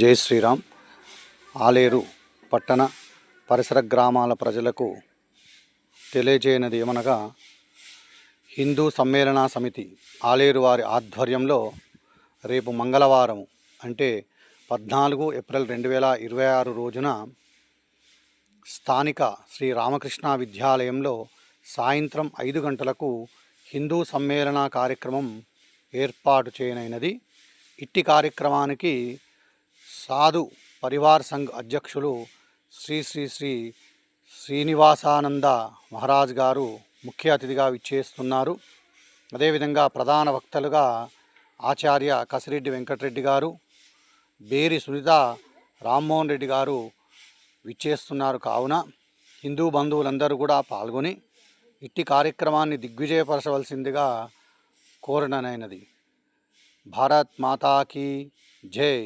జై శ్రీరామ్. ఆలేరు పట్టణ పరిసర గ్రామాల ప్రజలకు తెలియజేయనది ఏమనగా, హిందూ సమ్మేళన సమితి ఆలేరు వారి ఆధ్వర్యంలో రేపు మంగళవారం అంటే 14 ఏప్రిల్ 2026 రోజున స్థానిక శ్రీ రామకృష్ణ విద్యాలయంలో సాయంత్రం 5 గంటలకు హిందూ సమ్మేళన కార్యక్రమం ఏర్పాటు చేయనైనది. ఇట్టి కార్యక్రమానికి సాధు పరివార్ సంఘ్ అధ్యక్షులు శ్రీ శ్రీ శ్రీ శ్రీనివాసానంద మహారాజ్ గారు ముఖ్య అతిథిగా విచ్చేస్తున్నారు. అదేవిధంగా ప్రధాన వక్తలుగా ఆచార్య కసిరెడ్డి వెంకటరెడ్డి గారు, బేరి సునీత రామ్మోహన్ రెడ్డి గారు విచ్చేస్తున్నారు. కావున హిందూ బంధువులందరూ కూడా పాల్గొని ఇట్టి కార్యక్రమాన్ని దిగ్విజయపరచవలసిందిగా కోరనైనది. భారత్ మాతా కీ జై.